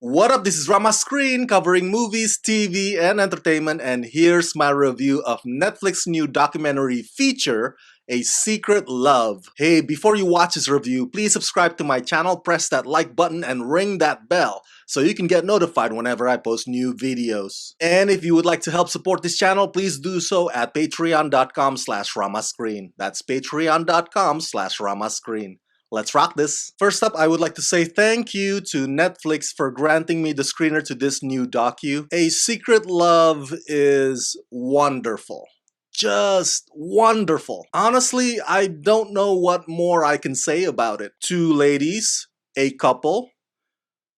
What up? This is Rama Screen covering movies, TV, and entertainment, and here's my review of Netflix's new documentary feature, A Secret Love. Hey, before you watch this review, please subscribe to my channel, press that like button, and ring that bell so you can get notified whenever I post new videos. And if you would like to help support this channel, please do so at patreon.com/ramascreen. That's patreon.com/ramascreen. Let's rock this. First up, I would like to say thank you to Netflix for granting me the screener to this new docu. A Secret Love is wonderful. Just wonderful. Honestly, I don't know what more I can say about it. Two ladies, a couple,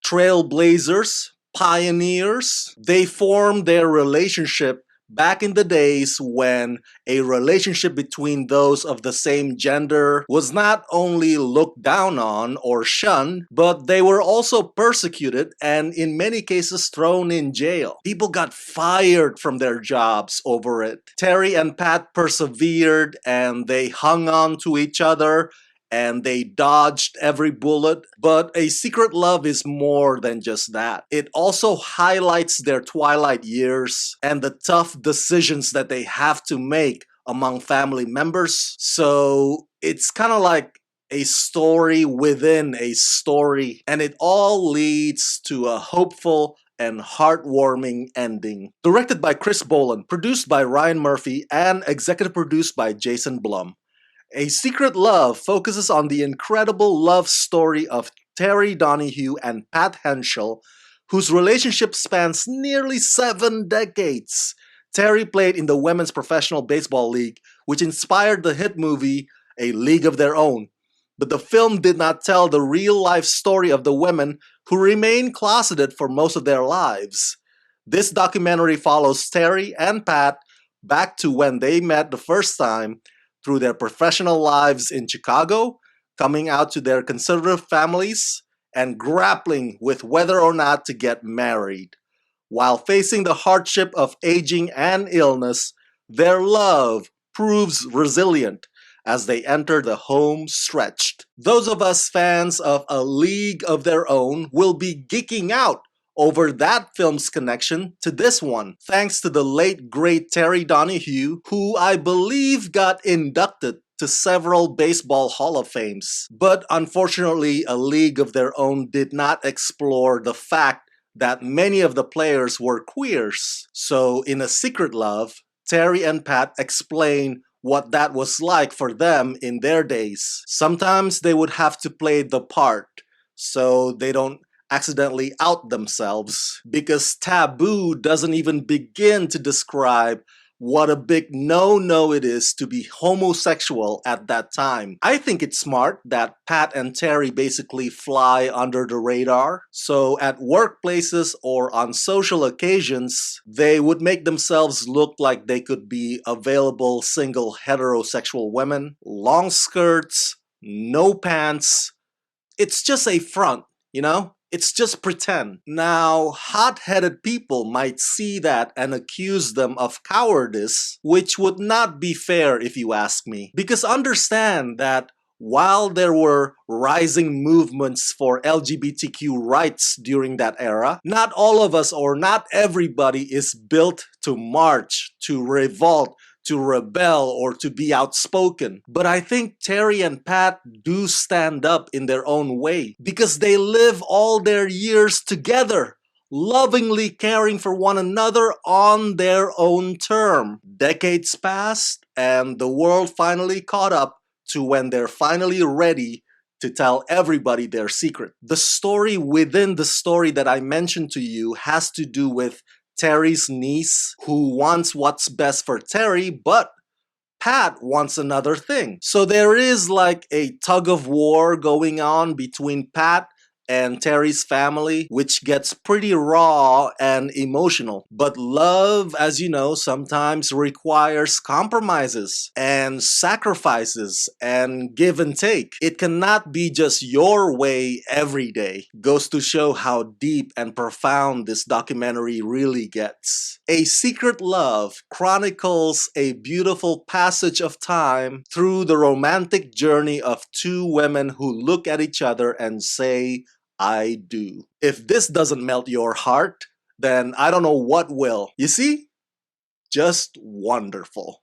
trailblazers, pioneers. They formed their relationship back in the days when a relationship between those of the same gender was not only looked down on or shunned, but they were also persecuted and in many cases thrown in jail. People got fired from their jobs over it. Terry and Pat persevered and they hung on to each other and they dodged every bullet. But A Secret Love is more than just that. It also highlights their twilight years and the tough decisions that they have to make among family members. So it's kind of like a story within a story, and it all leads to a hopeful and heartwarming ending. Directed by Chris Bolan, produced by Ryan Murphy, and executive produced by Jason Blum. A Secret Love focuses on the incredible love story of Terry Donahue and Pat Henschel, whose relationship spans nearly 7 decades. Terry played in the Women's Professional Baseball League, which inspired the hit movie A League of Their Own. But the film did not tell the real-life story of the women who remained closeted for most of their lives. This documentary follows Terry and Pat back to when they met the first time, through their professional lives in Chicago, coming out to their conservative families, and grappling with whether or not to get married. While facing the hardship of aging and illness, their love proves resilient as they enter the home stretch. Those of us fans of A League of Their Own will be geeking out over that film's connection to this one, thanks to the late great Terry Donahue, who I believe got inducted to several baseball Hall of Fames. But unfortunately, A League of Their Own did not explore the fact that many of the players were queers. So in A Secret Love, Terry and Pat explain what that was like for them in their days. Sometimes they would have to play the part so they don't accidentally out themselves, because taboo doesn't even begin to describe what a big no-no it is to be homosexual at that time. I think it's smart that Pat and Terry basically fly under the radar, so at workplaces or on social occasions, they would make themselves look like they could be available single heterosexual women, long skirts, no pants. It's just a front, you know? It's just pretend. Now, hot-headed people might see that and accuse them of cowardice, which would not be fair if you ask me. Because understand that while there were rising movements for LGBTQ rights during that era, not all of us or not everybody is built to march, to revolt, to rebel, or to be outspoken. But I think Terry and Pat do stand up in their own way because they live all their years together, lovingly caring for one another on their own term. Decades passed and the world finally caught up to when they're finally ready to tell everybody their secret. The story within the story that I mentioned to you has to do with Terry's niece, who wants what's best for Terry, but Pat wants another thing. So there is like a tug of war going on between Pat and Terry's family, which gets pretty raw and emotional. But love, as you know, sometimes requires compromises and sacrifices and give and take. It cannot be just your way every day. Goes to show how deep and profound this documentary really gets. A Secret Love chronicles a beautiful passage of time through the romantic journey of two women who look at each other and say, I do. If this doesn't melt your heart, then I don't know what will. You see? Just wonderful.